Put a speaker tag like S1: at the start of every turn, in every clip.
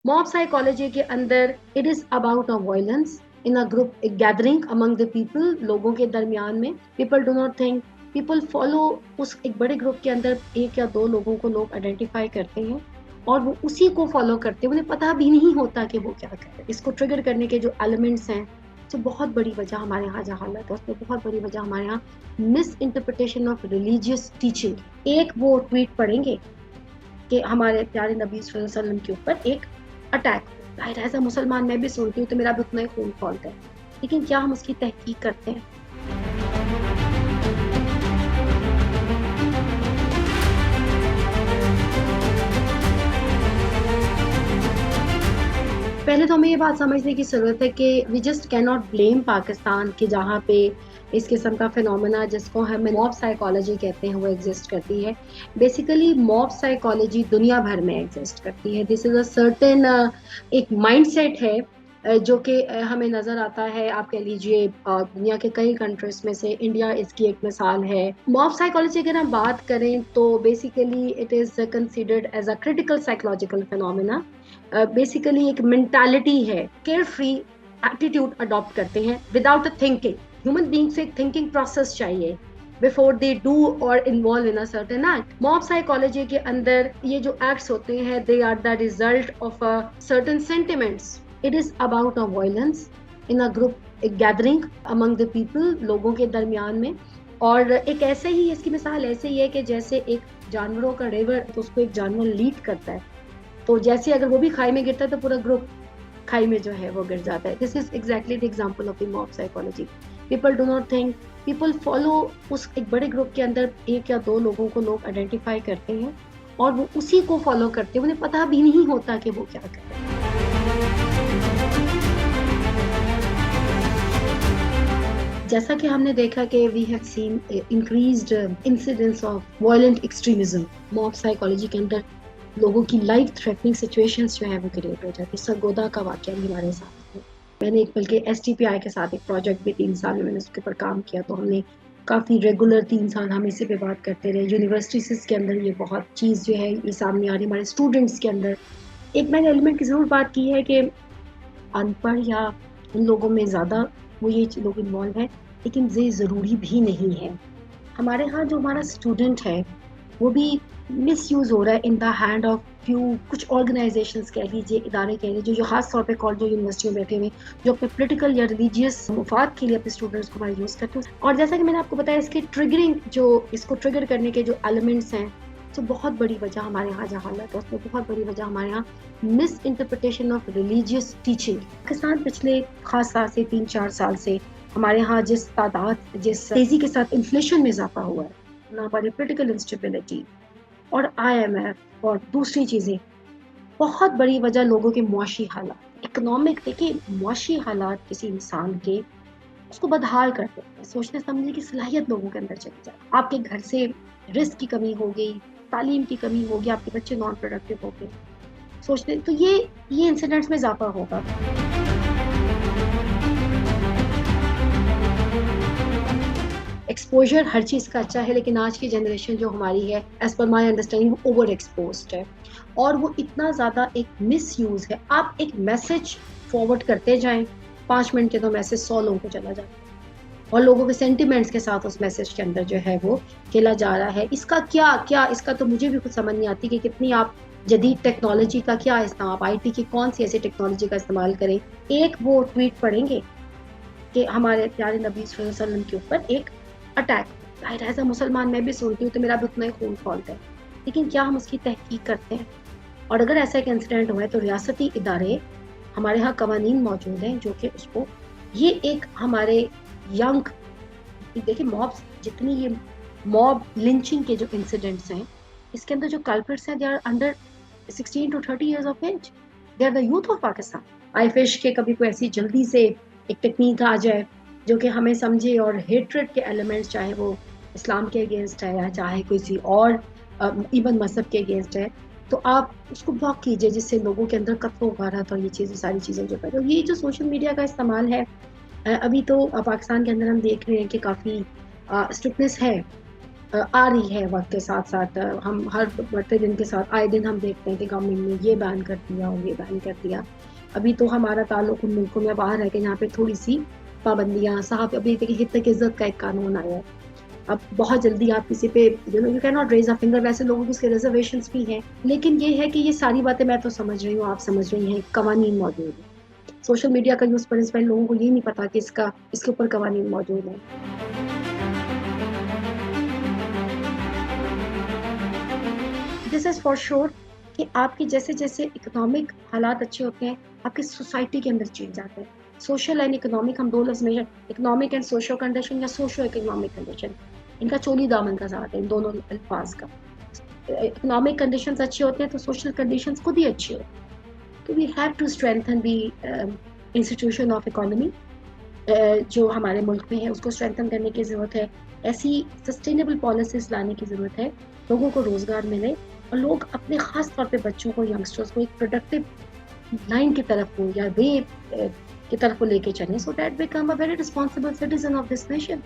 S1: Mob psychology के अंदर it is about a violence in a group gathering among the people, लोगों के दरमियान में। People do not think, people follow. उस एक बड़े ग्रुप के अंदर एक या दो लोगों को लोग आइडेंटिफाई करते हैं और वो उसी को फॉलो करते हैं, उन्हें पता भी नहीं होता कि वो क्या कर रहे हैं। इसको ट्रिगर करने के जो एलिमेंट्स हैं, जो बहुत बड़ी वजह हमारे यहाँ जो हालत है उसमें बहुत बड़ी वजह हमारे यहाँ miss interpretation of religious teaching. एक वो ट्वीट पढ़ेंगे कि हमारे प्यारे नबी सल्लल्लाहु अलैहि वसल्लम के ऊपर एक अटैक, जाहिर है एज अ मुसलमान मैं भी सुनती हूँ तो मेरा भी उतना ही खून खौलता है, लेकिन क्या हम उसकी तहकीक करते हैं? पहले तो हमें ये बात समझने की ज़रूरत है कि we just can not blame Pakistan कि जहाँ पे इस किस्म का फिनोमेना जिसको हम मॉब साइकोलॉजी कहते हैं वो एग्जिस्ट करती है। बेसिकली मॉब साइकोलॉजी दुनिया भर में एग्जिस्ट करती है। दिस इज़ अ सर्टेन एक माइंडसेट है जो कि हमें नज़र आता है। आप कह लीजिए दुनिया के कई कंट्रीज में से इंडिया इसकी एक मिसाल है। मॉब साइकोलॉजी अगर हम बात करें तो basically it is considered as a critical psychological phenomena. Basically एक मेंटालिटी है, केयर फ्री एटीट्यूड अडॉप्ट करते हैं without a thinking. Human beings को एक थिंकिंग प्रोसेस चाहिए बिफोर दे डू और involve in a certain act. Mob psychology के अंदर ये जो एक्ट्स होते हैं they are the result of a certain sentiments. It is about a violence in a group gathering among the people, लोगों के दरमियान में। और एक ऐसे ही इसकी मिसाल ऐसे ही है कि जैसे एक जानवरों का रिवर, तो उसको एक जानवर लीड करता है, तो जैसे अगर वो भी खाई में गिरता है तो पूरा ग्रुप खाई में जो है वो गिर जाता है। This is exactly the example of the mob psychology. People do not think, people follow. उस एक बड़े ग्रुप के अंदर एक या दो लोगों को लोग आइडेंटिफाई करते हैं और वो उसी को फॉलो करते हैं, उन्हें पता भी नहीं होता कि वो क्या कर रहे हैं। जैसा कि हमने देखा कि we have seen increased incidents of violent extremism. Mob psychology के अंदर लोगों की लाइफ थ्रेटनिंग सिचुएशंस जो है वो क्रिएट हो जाती है। सरगोदा का वाकया भी हमारे साथ है। मैंने एक बल्कि STPI के साथ एक प्रोजेक्ट भी 3 साल में मैंने उसके ऊपर काम किया, तो हमने काफ़ी रेगुलर 3 साल हम इसी पे बात करते रहे। यूनिवर्सिटीज़ के अंदर ये बहुत चीज़ जो है ये सामने आ रही है, हमारे स्टूडेंट्स के अंदर। एक मैंने एलिमेंट की ज़रूर बात की है कि अनपढ़ या उन लोगों में ज़्यादा वो ये लोग इन्वॉल्व हैं, लेकिन ये ज़रूरी भी नहीं है। हमारे यहाँ जो हमारा स्टूडेंट है वो भी मिसयूज हो रहा है in the hand of few, कुछ ऑर्गेनाइजेशंस कह लीजिए, इदारे कह लीजिए, जो खास तौर पे कॉलेज जो यूनिवर्सिटियों में बैठे हुए जो अपने पॉलिटिकल या रिलीजियस मुफाद के लिए अपने स्टूडेंट्स को हमारे यूज करते हैं। और जैसा कि मैंने आपको बताया, इसके ट्रिगरिंग जो इसको ट्रिगर करने के जो एलिमेंट्स हैं, तो बहुत बड़ी वजह हमारे यहाँ जो हालत है उसमें बहुत बड़ी वजह हमारे यहाँ miss interpretation of religious teaching. Pakistan पिछले खास साल से 3-4 साल से हमारे यहाँ जिस तादाद जिस तेजी के साथ इन्फ्लेशन में इजाफा हुआ है ना, हमारी पोलिटिकल इंस्टेबिलिटी और IMF और दूसरी चीज़ें, बहुत बड़ी वजह लोगों के मुआशी हालात। इकोनॉमिक देखिए, मुआशी हालात किसी इंसान के उसको बदहाल कर देते हैं। सोचने समझने की सलाहियत लोगों के अंदर चली जाए। आपके घर से रिस्क की कमी हो गई, तालीम की कमी हो गई, आपके बच्चे नॉन प्रोडक्टिव हो गए, सोचते तो ये इंसिडेंट्स में इजाफा होगा। एक्सपोजर हर चीज़ का अच्छा है, लेकिन आज की जनरेशन जो हमारी है, एज पर माई अंडरस्टैंडिंग, वो ओवर एक्सपोज्ड है और वो इतना ज़्यादा एक मिस यूज़ है। आप एक मैसेज फॉरवर्ड करते जाएं, 5 मिनट के तो मैसेज 100 लोगों को चला जाता है और लोगों के सेंटिमेंट्स के साथ उस मैसेज के अंदर जो है वो खेला जा रहा है। इसका क्या इसका तो मुझे भी कुछ समझ नहीं आती कि कितनी आप जदीद टेक्नोलॉजी का क्या इस्तेमाल, आप IT की कौन सी ऐसी टेक्नोलॉजी का इस्तेमाल करें। एक वो ट्वीट पढ़ेंगे कि हमारे प्यारे नबी सल्लल्लाहु अलैहि वसल्लम के ऊपर एक अटैक, जाहिर है एज अ मुसलमान मैं भी सुनती हूँ तो मेरा भी उतना ही खून खौलता है, लेकिन क्या हम उसकी तहकीक करते हैं? और अगर ऐसा एक इंसिडेंट हुआ है तो रियासती इदारे, हमारे यहाँ कवानीन मौजूद हैं जो कि उसको, ये एक हमारे यंग, देखिए मॉब, जितनी ये मॉब लिंचिंग के जो इंसिडेंट्स हैं, इसके अंदर जो कल्प्रिट्स हैं they are under 16 to 30 years of age, they are the youth of Pakistan. I wish के कभी कोई ऐसी जल्दी से एक टेक्निक आ जाए जो कि हमें समझे और हेट्रेड के एलिमेंट्स, चाहे वो इस्लाम के अगेंस्ट है या चाहे किसी और इवन मजहब के अगेंस्ट है, तो आप उसको ब्लॉक कीजिए, जिससे लोगों के अंदर कत्ल गारत और ये चीज़ें सारी चीज़ें जो पैदा, ये जो सोशल मीडिया का इस्तेमाल है, अभी तो पाकिस्तान के अंदर हम देख रहे हैं कि काफ़ी स्ट्रिक्टनेस है आ رہی ہے وقت کے ساتھ ساتھ. ہم ہر بڑھتے دن کے ساتھ آئے دن ہم دیکھتے ہیں کہ گورنمنٹ نے یہ بین کر دیا اور یہ بین کر دیا. ابھی تو ہمارا تعلق ان ملکوں میں باہر ہے کہ یہاں پہ تھوڑی سی پابندیاں. صاحب ابھی حد تک عزت کا ایک قانون آیا ہے. اب بہت جلدی آپ کسی پہ you can not raise a finger. ویسے لوگوں کی اس کے ریزرویشنس بھی ہیں, لیکن یہ ہے کہ یہ ساری باتیں میں تو سمجھ رہی ہوں, آپ سمجھ رہی ہیں, قوانین موجود ہیں. سوشل میڈیا کا یوز پر لوگوں کو یہ نہیں پتا کہ اس کے اوپر قوانین موجود ہیں. دس از فار شیور کہ آپ کی جیسے جیسے اکنامک حالات اچھے ہوتے ہیں, آپ کی سوسائٹی کے اندر چینج آتا ہے. سوشل اینڈ اکنامک, ہم دو لفظ میں اکنامک اینڈ سوشو کنڈیشن یا سوشو اکنامک کنڈیشن, ان کا چولی دامن کا ساتھ ہے ان دونوں الفاظ کا. اکنامک کنڈیشنز اچھے ہوتے ہیں تو سوشل کنڈیشنز خود ہی اچھے ہوتے ہیں. تو we have to strengthen the institution of economy جو ہمارے ملک میں ہے, اس کو اسٹرینتھن کرنے کی ضرورت ہے. ایسی سسٹینیبل پالیسیز لانے کی ضرورت ہے, لوگوں کو روزگار ملے اور لوگ اپنے خاص طور پہ بچوں کو, ینگسٹرز کو ایک پروڈکٹیو لائن کی طرف ہو یا وے کی طرف لے کے چلیں, so that become a very responsible citizen of this nation.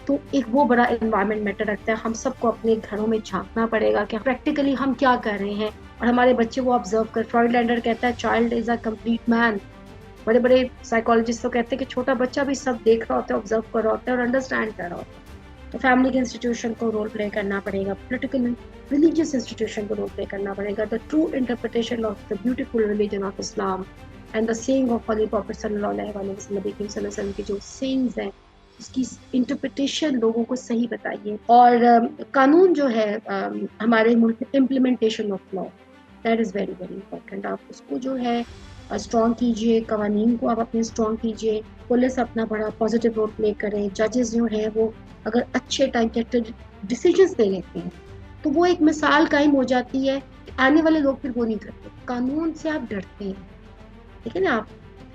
S1: تو ایک وہ بڑا انوائرمنٹ میٹر رکھتا ہے. ہم سب کو اپنے گھروں میں جھانکنا پڑے گا کہ پریکٹیکلی ہم کیا کر رہے ہیں, اور ہمارے بچے کو آبزرو کر. فرائڈ لینڈر کہتا ہے چائلڈ از اے کمپلیٹ مین. بڑے بڑے سائیکالوجسٹ تو کہتے ہیں کہ چھوٹا بچہ بھی سب دیکھ رہا ہوتا ہے, آبزرو کر رہا ہوتا ہے اور انڈرسٹینڈ کر رہا ہوتا ہے. تو فیملی کے انسٹیٹیوشن کو رول پلے کرنا پڑے گا, پولیٹیکل ریلیجیس انسٹیٹیوشن کو رول پلے کرنا پڑے گا. The true interpretation of the beautiful religion of Islam and the saying of holy prophet صلی اللہ علیہ وسلم, نبی کریم صلی اللہ علیہ وسلم کی جو سینگز ہیں اس کی انٹرپریٹیشن لوگوں کو صحیح بتائیے. اور قانون جو ہے ہمارے ملک میں, implementation of law, that is very very important. آپ اس کو جو ہے اسٹرانگ کیجیے, قوانین کو آپ اپنے اسٹرانگ کیجیے, پولیس اپنا بڑا پازیٹیو رول پلے کرے, ججز جو ہیں وہ اگر اچھے ٹائم کے ڈیسیجنس دے لیتے ہیں تو وہ ایک مثال قائم ہو جاتی ہے کہ آنے والے لوگ پھر وہ نہیں کرتے. قانون سے آپ ڈرتے ہیں, ٹھیک ہے نا,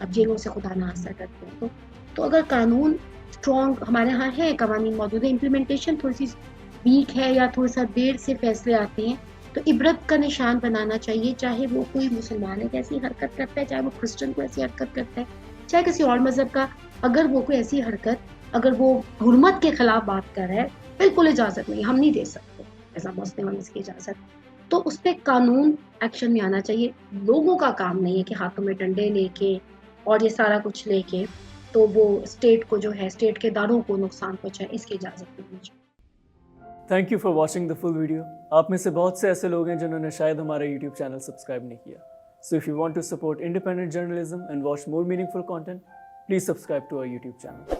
S1: آپ جیلوں سے خدا نہ خاصہ ڈرتے ہیں. تو اگر قانون اسٹرانگ ہمارے ہاں ہے, قوانین موجود ہے, امپلیمنٹیشن تھوڑی سی ویک ہے یا تھوڑا سا دیر سے فیصلے آتے ہیں, تو عبرت کا نشان بنانا چاہیے. چاہے وہ کوئی مسلمان ہے ایسی حرکت کرتا ہے, چاہے وہ کرسچن کو ایسی حرکت کرتا ہے, چاہے کسی اور مذہب کا, اگر وہ کوئی ایسی حرکت, اگر وہ حرمت کے خلاف بات کر رہا ہے, بالکل اجازت نہیں, ہم نہیں دے سکتے ایسا مسلم ہم اس کی اجازت. تو اس پہ قانون ایکشن میں آنا چاہیے. لوگوں کا کام نہیں ہے کہ ہاتھوں میں ڈنڈے لے کے اور یہ سارا کچھ لے کے تو وہ اسٹیٹ کو جو ہے, اسٹیٹ کے اداروں کو نقصان پہنچائے, اس کی اجازت نہیں ہے.
S2: Thank you for watching the full video. آپ میں سے بہت سے ایسے لوگ ہیں جنہوں نے شاید ہمارا یوٹیوب چینل سبسکرائب نہیں کیا. So if you want to support independent journalism and watch more meaningful content, please subscribe to our YouTube channel.